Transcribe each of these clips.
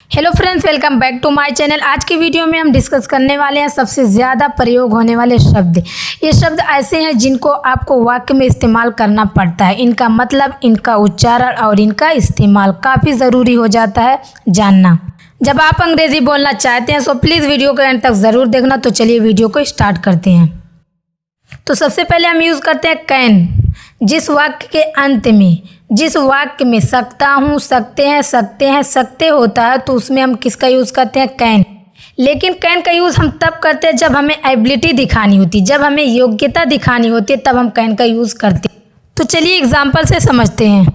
Hello friends, welcome back to my channel. आज की video में हम डिस्कस करने वाले हैं सबसे ज़्यादा प्रयोग होने वाले शब्द। ये शब्द ऐसे हैं जिनको आपको वाक्य में इस्तेमाल करना पड़ता है। इनका मतलब, इनका उच्चारण और इनका इस्तेमाल काफ़ी ज़रूरी हो जाता है जानना जब आप अंग्रेज़ी बोलना चाहते हैं। सो प्लीज़ वीडियो को एंड तक ज़रूर देखना। तो चलिए वीडियो को स्टार्ट करते हैं। तो सबसे पहले हम यूज़ करते हैं कैन। जिस वाक्य के अंत में, जिस वाक्य में सकता हूँ, सकते हैं, सकते होता है तो उसमें हम किसका यूज़ करते हैं? कैन। लेकिन कैन का यूज़ हम तब करते हैं जब हमें एबिलिटी दिखानी होती है, जब हमें योग्यता दिखानी होती है, तब हम कैन का यूज़ करते हैं। तो चलिए एग्जाम्पल से समझते हैं।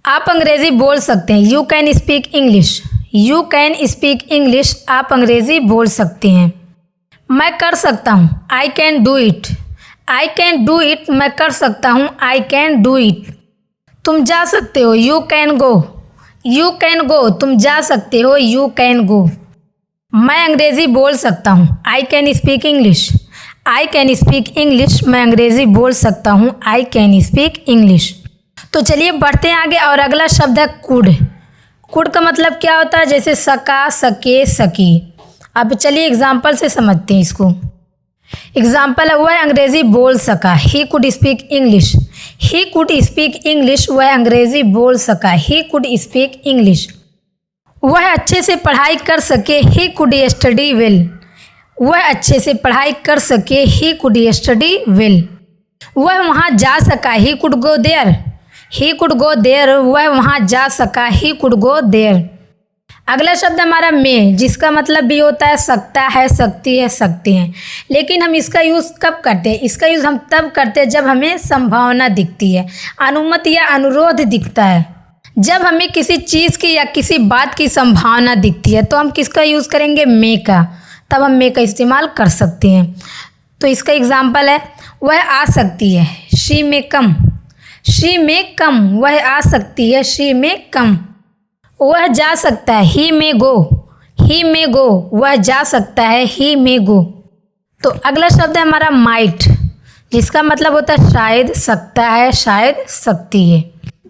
आप अंग्रेज़ी बोल सकते हैं। You can speak English. You can speak English. आप अंग्रेज़ी बोल सकते हैं। मैं कर सकता हूँ। I can do it. I can do it. मैं कर सकता हूँ। I can do it. तुम जा सकते हो। You can go. You can go. तुम जा सकते हो। You can go. मैं अंग्रेज़ी बोल सकता हूँ। I can speak English. I can speak English. मैं अंग्रेज़ी बोल सकता हूँ। I can speak English. तो चलिए बढ़ते हैं आगे। और अगला शब्द है कुड। कुड का मतलब क्या होता है? जैसे सका, सके, सकी। अब चलिए एग्जाम्पल से समझते हैं इसको। एग्जाम्पल है, वह अंग्रेज़ी बोल सका। He could speak English. He could speak English. वह अंग्रेज़ी बोल सका। He could speak English. वह अच्छे से पढ़ाई कर सके। He could study well. वह अच्छे से पढ़ाई कर सके। He could study well. वह वहाँ जा सका। He could go there. He could go there. वह वहाँ जा सका। He could go there. अगला शब्द हमारा में, जिसका मतलब भी होता है सकता है, सकती है, सकते हैं। लेकिन हम इसका यूज़ कब करते हैं? इसका यूज़ हम तब करते हैं जब हमें संभावना दिखती है, अनुमति या अनुरोध दिखता है। जब हमें किसी चीज़ की या किसी बात की संभावना दिखती है तो हम किसका यूज़ करेंगे? मे का। तब हम मे का इस्तेमाल कर सकते हैं। तो इसका एग्जाम्पल है, वह आ सकती है। She may come. She may come. वह आ सकती है। She may come. वह जा सकता है। ही मे गो। ही मे गो। वह जा सकता है। ही मे गो। तो अगला शब्द है हमारा माइट, जिसका मतलब होता है शायद, सकता है, शायद, सकती है।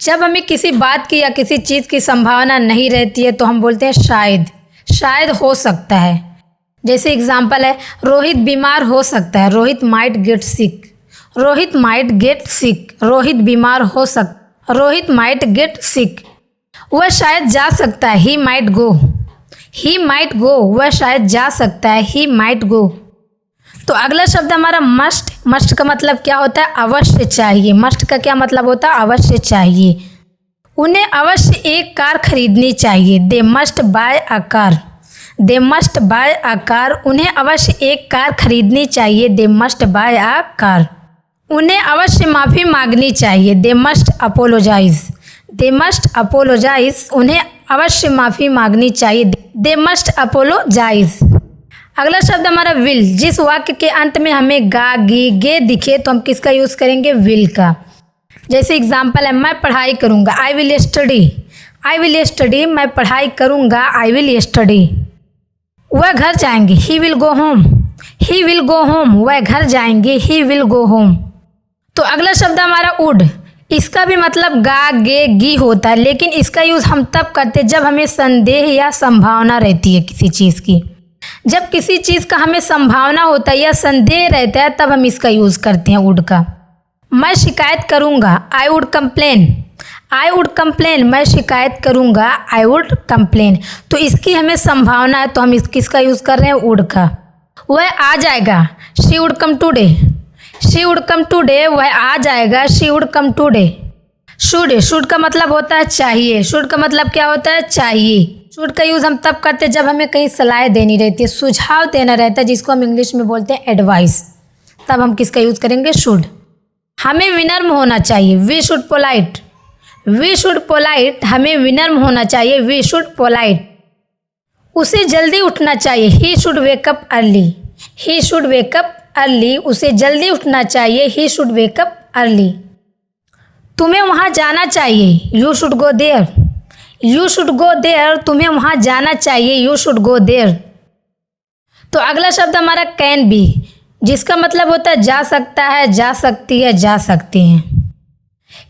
जब हमें किसी बात की या किसी चीज़ की संभावना नहीं रहती है तो हम बोलते हैं शायद, शायद हो सकता है। जैसे एग्जाम्पल है, रोहित बीमार हो सकता है। Rohit might get sick. Rohit might get sick. Rohit बीमार हो सकता। Rohit might get sick. वह शायद जा सकता है। He might go. He might go. वह शायद जा सकता है। He might go. तो अगला शब्द हमारा मस्ट। मस्ट का मतलब क्या होता है? अवश्य चाहिए। मस्ट का क्या मतलब होता है? अवश्य चाहिए। उन्हें अवश्य एक कार खरीदनी चाहिए। They must buy a car. They must buy a car. उन्हें अवश्य एक कार खरीदनी चाहिए। They must buy a car. उन्हें अवश्य माफ़ी मांगनी चाहिए। They must apologise. They must apologise. उन्हें अवश्य माफ़ी मांगनी चाहिए। They must apologise. अगला शब्द हमारा विल। जिस वाक्य के अंत में हमें गा, गी, गे दिखे तो हम किसका यूज़ करेंगे? विल का। जैसे एग्जाम्पल है, मैं पढ़ाई करूँगा। I will study. I will study. मैं पढ़ाई करूँगा। I will study. वह घर जाएंगे। He will go home. He will go home. वह घर जाएंगे। He will go home. तो अगला शब्द हमारा वुड। इसका भी मतलब गा, गे, गी होता है, लेकिन इसका यूज़ हम तब करते हैं जब हमें संदेह या संभावना रहती है किसी चीज़ की। जब किसी चीज़ का हमें संभावना होता है या संदेह रहता है तब हम इसका यूज़ करते हैं वुड का। मैं शिकायत करूँगा। I would complain. I would complain. मैं शिकायत करूँगा। I would complain. तो इसकी हमें संभावना है तो हम किसका यूज़ कर रहे हैं? वुड का। वह आ जाएगा। She would come today. She would come today. वह आ जाएगा। She would come today. Should. Should का मतलब होता है चाहिए। शुड का मतलब क्या होता है? चाहिए। शुड का यूज़ हम तब करते हैं जब हमें कहीं सलाह देनी रहती है, सुझाव देना रहता है, जिसको हम इंग्लिश में बोलते हैं एडवाइस। तब हम किसका यूज़ करेंगे? शुड। हमें विनम्र होना चाहिए। We should polite. We should polite. हमें विनम्र होना चाहिए। We should polite. उसे जल्दी उठना चाहिए। He should wake up early. He should wake up early. उसे जल्दी उठना चाहिए। He should wake up early. तुम्हें वहाँ जाना चाहिए। You should go there. You should go there. तुम्हें वहाँ जाना चाहिए। You should go there. तो अगला शब्द हमारा कैन बी, जिसका मतलब होता है जा सकता है, जा सकती है, जा सकती हैं।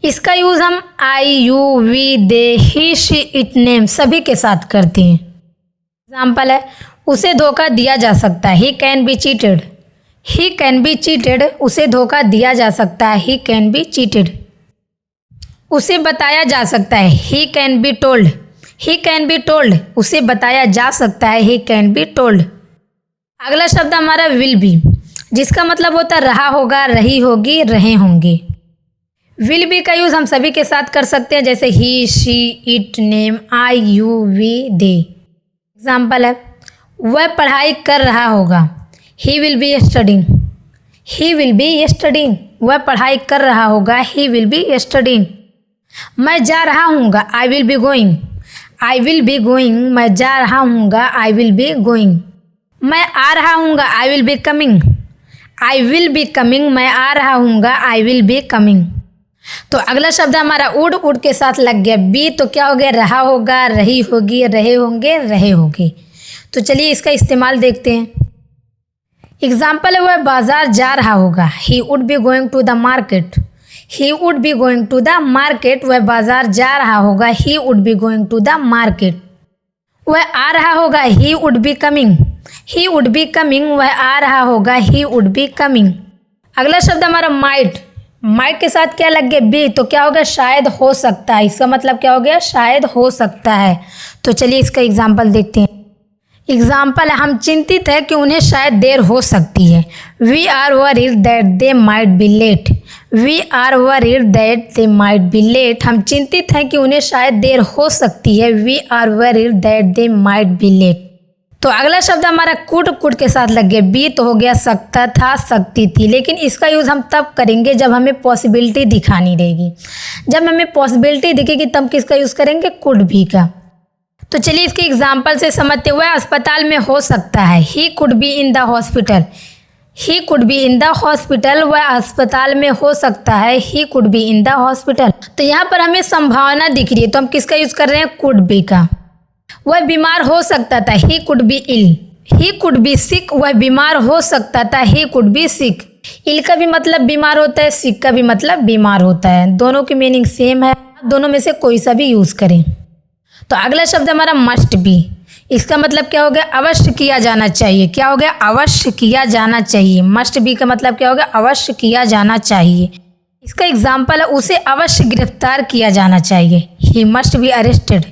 इसका यूज़ हम I, you, we, they, he, she, it, name सभी के साथ करते हैं। एग्जाम्पल है, उसे धोखा दिया जा सकता है, he can be cheated. He can be cheated, उसे धोखा दिया जा सकता है, ही कैन बी चीटेड। उसे बताया जा सकता है, he can be told. He can be told, उसे बताया जा सकता है, ही कैन बी टोल्ड। अगला शब्द हमारा विल बी, जिसका मतलब होता है रहा होगा, रही होगी, रहे होंगे। विल बी का यूज़ हम सभी के साथ कर सकते हैं, जैसे he, she, it, name, I, you, we, they. Example है, वह पढ़ाई कर रहा होगा, he will be studying. He will be studying, वह पढ़ाई कर रहा होगा, ही विल बी स्टडिंग। मैं जा रहा हूँगा, I will be going. I will be going, मैं जा रहा हूँगा, आई विल बी गोइंग। मैं आ रहा हूँगा, I will be coming. I will be coming, मैं आ रहा हूँगा, आई विल बी कमिंग। तो अगला शब्द हमारा उड, उड के साथ लग गया बी, तो क्या हो गया, रहा होगा, रही होगी, रहे होंगे, रहे होंगे। तो चलिए इसका इस्तेमाल देखते हैं। एग्जाम्पल है, वह बाजार जा रहा होगा, he would be going to the market. He would be going to the market, वह बाजार जा रहा होगा, he would be going to the market. वह आ रहा होगा, he would be coming. He would be coming, वह आ रहा होगा, ही वुड बी कमिंग। अगला शब्द हमारा माइट, माइट के साथ क्या लग गया बी, तो क्या हो गया, शायद हो सकता है। इसका मतलब क्या हो गया, शायद हो सकता है। तो चलिए इसका एग्जाम्पल देखते हैं। एग्जाम्पल है, हम चिंतित है कि उन्हें शायद देर हो सकती है, we are worried that they might be late. We are worried that they might be late, हम चिंतित हैं कि उन्हें शायद देर हो सकती है, we are worried that they might be late. तो अगला शब्द हमारा कुड, कुड के साथ लग गया बी, तो हो गया सकता था, सकती थी। लेकिन इसका यूज़ हम तब करेंगे जब हमें पॉसिबिलिटी दिखानी रहेगी। जब हमें पॉसिबिलिटी दिखेगी तब किसका यूज़ करेंगे, कुड भी का। तो चलिए इसके एग्जाम्पल से समझते हुए, अस्पताल में हो सकता है, ही could be in the hospital. He could be in the hospital, वह अस्पताल में हो सकता है, ही could be in the hospital. तो यहाँ पर हमें संभावना दिख रही है, तो हम किसका यूज़ कर रहे हैं, कुड बी का। वह बीमार हो सकता था, he could be ill. He could be sick, वह बीमार हो सकता था, ही कुड बी सिक। इल का भी मतलब बीमार होता है, सिक का भी मतलब बीमार होता है, दोनों की मीनिंग सेम है, दोनों में से कोई सा भी यूज़ करें। तो अगला शब्द हमारा मस्ट बी, इसका मतलब क्या हो गया, अवश्य किया जाना चाहिए। क्या हो गया, अवश्य किया जाना चाहिए। मस्ट बी का मतलब क्या हो गया, अवश्य किया जाना चाहिए। इसका एग्जाम्पल है, उसे अवश्य गिरफ्तार किया जाना चाहिए, he must be arrested.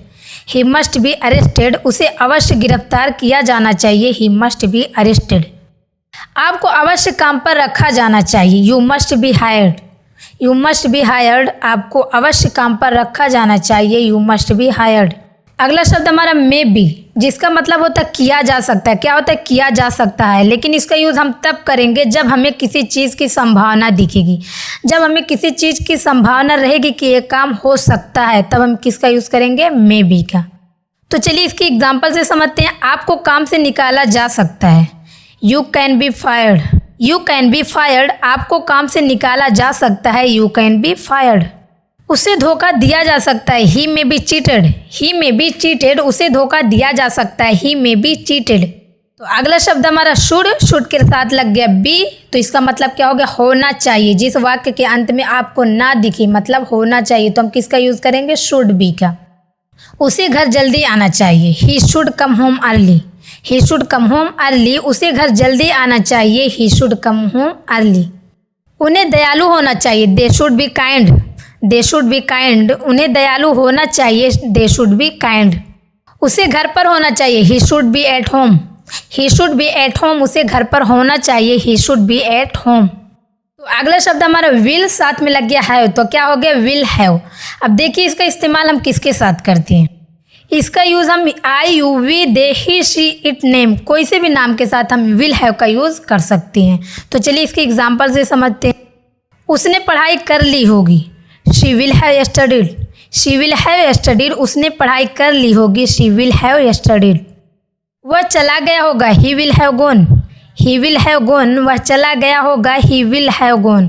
He must be arrested, उसे अवश्य गिरफ्तार किया जाना चाहिए, ही मस्ट बी अरेस्टेड। आपको अवश्य काम पर रखा जाना चाहिए, you must be hired. You must be hired, आपको अवश्य काम पर रखा जाना चाहिए, यू मस्ट बी हायर्ड। अगला शब्द हमारा मे बी, जिसका मतलब होता है किया जा सकता है। क्या होता है, किया जा सकता है, लेकिन इसका यूज़ हम तब करेंगे जब हमें किसी चीज़ की संभावना दिखेगी। जब हमें किसी चीज़ की संभावना रहेगी कि ये काम हो सकता है, तब हम किसका यूज़ करेंगे, मे बी का। तो चलिए इसकी एग्जाम्पल से समझते हैं। आपको काम से निकाला जा सकता है, you can be fired. You can be fired, आपको काम से निकाला जा सकता है, यू कैन बी फायर्ड। उसे धोखा दिया जा सकता है, he may be cheated. He may be cheated, उसे धोखा दिया जा सकता है, ही मे बी चीटेड। तो अगला शब्द हमारा शुड, शुड के साथ लग गया बी, तो इसका मतलब क्या हो गया, होना चाहिए। जिस वाक्य के अंत में आपको ना दिखे मतलब होना चाहिए, तो हम किसका यूज़ करेंगे, शुड बी का। उसे घर जल्दी आना चाहिए, he should come home early. He should come home early, उसे घर जल्दी आना चाहिए, he should come home early. उन्हें दयालु होना चाहिए, they should be kind. They should be kind, उन्हें दयालु होना चाहिए, दे शुड बी काइंड। उसे घर पर होना चाहिए, he should be at home. He should be at home, उसे घर पर होना चाहिए, he should be at home. तो अगला शब्द हमारा विल, साथ में लग गया हैव, तो क्या हो गया, विल हैव। अब देखिए इसका इस्तेमाल हम किसके साथ करते हैं। इसका यूज़ हम I, you, we, they, he, she, it, name, कोई से भी नाम के साथ हम विल हैव का यूज़ कर सकते हैं। तो चलिए इसके एग्जाम्पल से समझते हैं। उसने पढ़ाई कर ली होगी, she will have studied. She will have studied, उसने पढ़ाई कर ली होगी, शी विल हैव स्टडीड। वह चला गया होगा, he will have gone. He will have gone, वह चला गया होगा, ही विल हैव गॉन।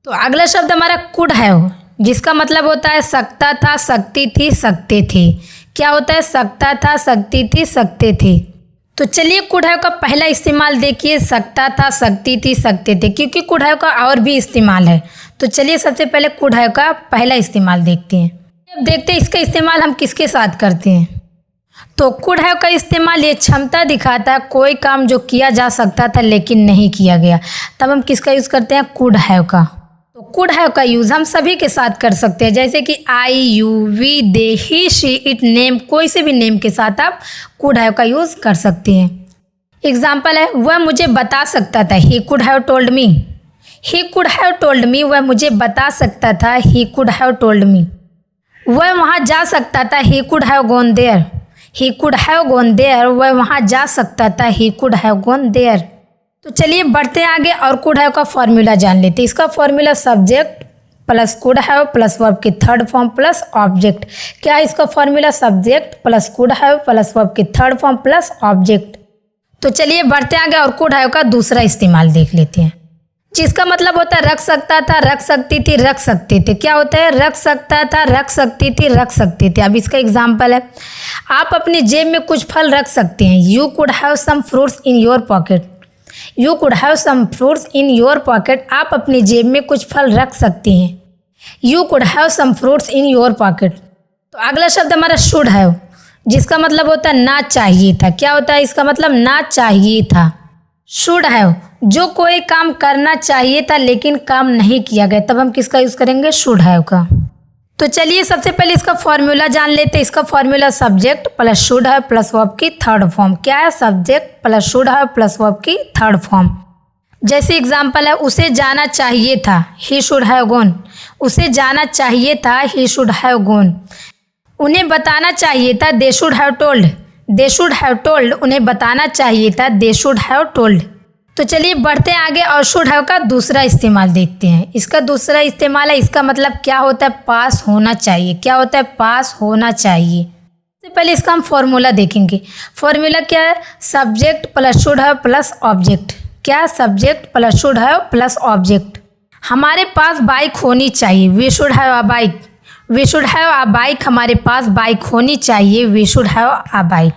तो अगला शब्द हमारा कुड हैव, जिसका मतलब होता है सकता था, सकती थी, सकते थे। क्या होता है, सकता था, सकती थी, सकते थे। तो चलिए कुड हैव का पहला इस्तेमाल देखिए, सकता था, सकती थी, सकते थे, क्योंकि कुड हैव का और भी इस्तेमाल है। तो चलिए सबसे पहले कुड हैव का पहला इस्तेमाल देखते हैं। अब देखते हैं इसका इस्तेमाल हम किसके साथ करते हैं। तो कुड हैव का इस्तेमाल ये क्षमता दिखाता है कोई काम जो किया जा सकता था लेकिन नहीं किया गया, तब हम किसका यूज़ करते हैं, कुड हैव का। तो कुड हैव का यूज़ हम सभी के साथ कर सकते हैं, जैसे कि I, you, we, they, he, she, it, name, कोई से भी नेम के साथ आप कुड हैव का यूज़ कर सकते हैं। एग्जाम्पल है, वह मुझे बता सकता था, he could have told me. He could have told me, वह मुझे बता सकता था, he could have told me. वह वहाँ जा सकता था, he could have gone there. He could have gone there, वह वहाँ जा सकता था, he could have gone there. तो चलिए बढ़ते हैं आगे और कुड हैव का फॉर्मूला जान लेते हैं। इसका formula subject plus could have plus verb की थर्ड फॉर्म प्लस ऑब्जेक्ट। क्या है इसका formula, subject plus could have plus verb की थर्ड फॉर्म प्लस ऑब्जेक्ट। तो चलिए बढ़ते आगे और कुड हैव का दूसरा इस्तेमाल देख लेते हैं, जिसका मतलब होता है रख सकता था, रख सकती थी, रख सकते थे। क्या होता है, रख सकता था, रख सकती थी, रख सकते थे। अब इसका एग्जाम्पल है, आप अपनी जेब में कुछ फल रख सकते हैं। You could have some fruits in your pocket. You could have some fruits in your pocket, आप अपनी जेब में कुछ फल रख सकते हैं। You could have some fruits in your pocket. तो अगला शब्द हमारा शुड हैव, जिसका मतलब होता है ना चाहिए था। क्या होता है इसका मतलब, ना चाहिए था। शुड हैव, जो कोई काम करना चाहिए था लेकिन काम नहीं किया गया, तब हम किसका यूज़ करेंगे, शुड हैव का। तो चलिए सबसे पहले इसका फॉर्मूला जान लेते हैं। इसका formula subject plus should have plus verb की थर्ड फॉर्म। क्या है, subject plus should have plus verb की थर्ड फॉर्म। जैसे एग्जाम्पल है, उसे जाना चाहिए था, ही शुड हैव गॉन। उसे जाना चाहिए था, ही शुड हैव गॉन। उन्हें बताना चाहिए था, they should have told. They should have told, उन्हें बताना चाहिए था, दे शुड हैव टोल्ड। तो चलिए बढ़ते हैं आगे और शुड हैव का दूसरा इस्तेमाल देखते हैं। इसका दूसरा इस्तेमाल है, इसका मतलब क्या होता है, पास होना चाहिए। क्या होता है, पास होना चाहिए। सबसे पहले इसका हम फॉर्मूला देखेंगे। फॉर्मूला क्या है, subject plus should have plus object. क्या, subject plus should have plus object. हमारे पास बाइक होनी चाहिए, we should have a bike. We should have a bike, हमारे पास बाइक होनी चाहिए, we should have a bike.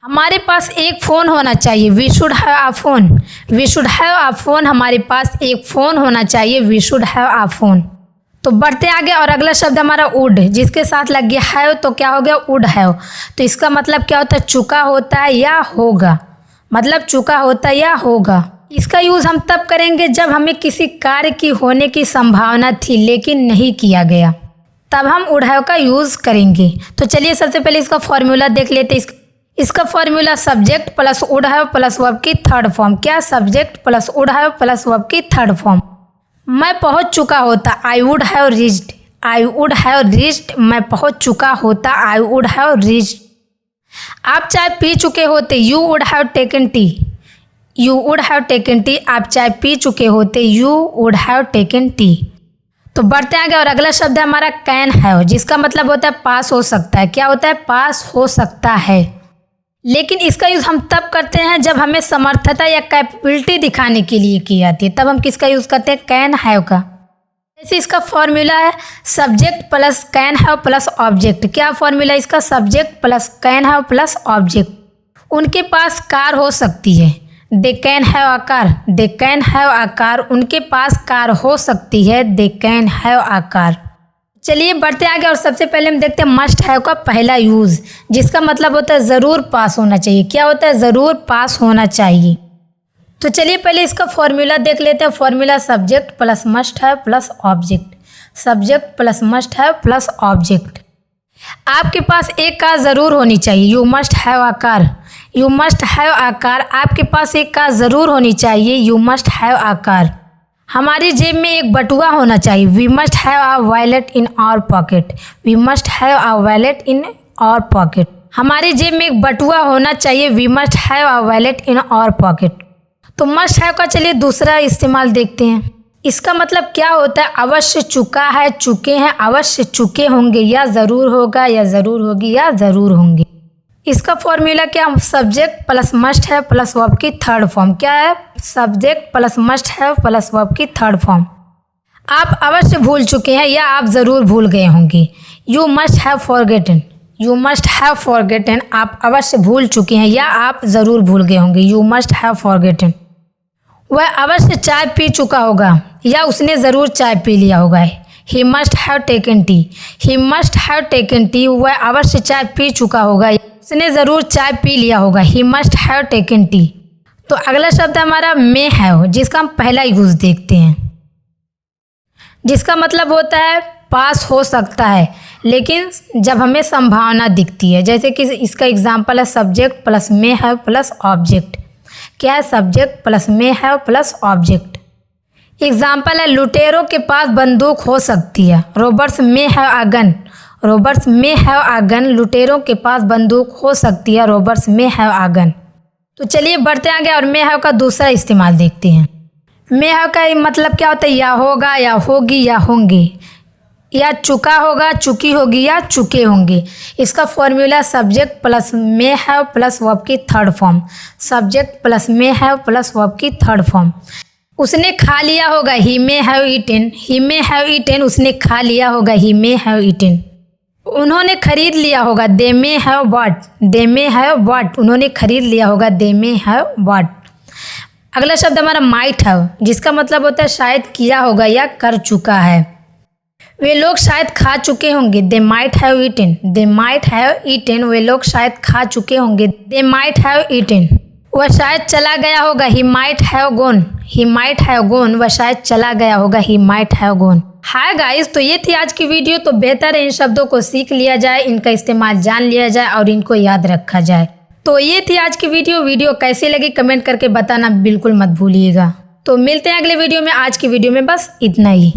हमारे पास एक फ़ोन होना चाहिए, we should have a phone. We should have a phone, हमारे पास एक फ़ोन होना चाहिए, we should have a phone. तो बढ़ते आगे और अगला शब्द हमारा वुड, जिसके साथ लग गया हैव, तो क्या हो गया, वुड हैव। तो इसका मतलब क्या होता है, चुका होता है या होगा। मतलब चुका होता है या होगा। इसका यूज़ हम तब करेंगे जब हमें किसी कार्य की होने की संभावना थी लेकिन नहीं किया गया, तब हम वुड हैव का यूज़ करेंगे। तो चलिए सबसे पहले इसका फॉर्मूला देख लेते हैं। इसका formula subject plus would have plus verb की थर्ड फॉर्म। क्या, subject plus would have plus verb की थर्ड फॉर्म। मैं पहुंच चुका होता, I would have reached. I would have reached, मैं पहुंच चुका होता, आई वुड हैव रीच्ड। आप चाय पी चुके होते, you would have taken T. You would have taken T, आप चाय पी चुके होते, you would have taken T. तो बढ़ते आगे और अगला शब्द है हमारा कैन हैव, जिसका मतलब होता है पास हो सकता है। क्या होता है, पास हो सकता है। लेकिन इसका यूज़ हम तब करते हैं जब हमें समर्थता या कैपेबिलिटी दिखाने के लिए की जाती है, तब हम किसका यूज़ करते हैं, कैन हैव का। जैसे इसका फॉर्मूला है subject plus can have plus object. क्या फॉर्मूला इसका, subject plus can have plus object. उनके पास कार हो सकती है, they can have a car. They can have a car, उनके पास कार हो सकती है, they can have a car. चलिए बढ़ते आगे और सबसे पहले हम देखते हैं मस्ट हैव का पहला यूज़, जिसका मतलब होता है ज़रूर पास होना चाहिए। क्या होता है, ज़रूर पास होना चाहिए। तो चलिए पहले इसका फॉर्मूला देख लेते हैं। Formula subject plus must have plus object. Subject plus must have plus object. आपके पास एक कार ज़रूर होनी चाहिए, you must have a car. You must have a car, आपके पास एक कार ज़रूर होनी चाहिए, you must have a car. हमारी जेब में एक बटुआ होना चाहिए, we must have a wallet in our pocket. We must have a wallet in our pocket. हमारी जेब में एक बटुआ होना चाहिए, we must have a wallet in our pocket. तो मस्ट हैव का चलिए दूसरा इस्तेमाल देखते हैं। इसका मतलब क्या होता है, अवश्य चुका है, चुके हैं, अवश्य चुके होंगे, या ज़रूर होगा, या ज़रूर होगी, या ज़रूर होंगे। इसका फॉर्मूला क्या, subject plus must have plus verb की थर्ड फॉर्म। क्या है, subject plus must have plus verb की थर्ड फॉर्म। आप अवश्य भूल चुके हैं या आप ज़रूर भूल गए होंगे, you must have forgotten. You must have forgotten, आप अवश्य भूल चुके हैं या आप ज़रूर भूल गए होंगे, यू मस्ट हैव फॉरगेटन। वह अवश्य चाय पी चुका होगा या उसने ज़रूर चाय पी लिया होगा, he must have taken T. He must have taken T, वह अवश्य चाय पी चुका होगा, उसने ज़रूर चाय पी लिया होगा, he must have taken T. तो अगला शब्द हमारा मे हैव, जिसका हम पहला यूज़ देखते हैं, जिसका मतलब होता है पास हो सकता है, लेकिन जब हमें संभावना दिखती है। जैसे कि इसका एग्जाम्पल है subject plus may have plus object. क्या है? Subject plus may have plus object. Example है लुटेरों के पास बंदूक हो सकती है, Roberts may have a gun. Roberts may have a gun, लुटेरों के पास बंदूक हो सकती है, Roberts may have a gun. तो चलिए बढ़ते आगे और मे हैव का दूसरा इस्तेमाल देखते हैं। मे हैव का मतलब क्या होता है? या होगा, या होगी, या होंगे, या चुका होगा, चुकी होगी, या चुके होंगे। इसका formula subject plus may have plus verb की third form. Subject plus may have plus verb की थर्ड फॉर्म। उसने खा लिया होगा, he may have eaten. He may have eaten, उसने खा लिया होगा, ही मे हैव ईटन। उन्होंने खरीद लिया होगा, they may have bought. They may have bought, उन्होंने खरीद लिया होगा, दे मे हैव बॉट। अगला शब्द हमारा माइट हैव, जिसका मतलब होता है शायद किया होगा या कर चुका है। वे लोग शायद खा चुके होंगे, they might have eaten. They might have eaten, वे लोग शायद खा चुके होंगे, दे माइट हैव ईटन। वह शायद चला गया होगा, he might have gone. He might have gone, वह शायद चला गया होगा, he might have gone. Hi guys, तो ये थी आज की वीडियो। तो बेहतर है इन शब्दों को सीख लिया जाए, इनका इस्तेमाल जान लिया जाए और इनको याद रखा जाए। तो ये थी आज की वीडियो कैसी लगी कमेंट करके बताना बिल्कुल मत भूलिएगा। तो मिलते हैं अगले वीडियो में। आज की वीडियो में बस इतना ही।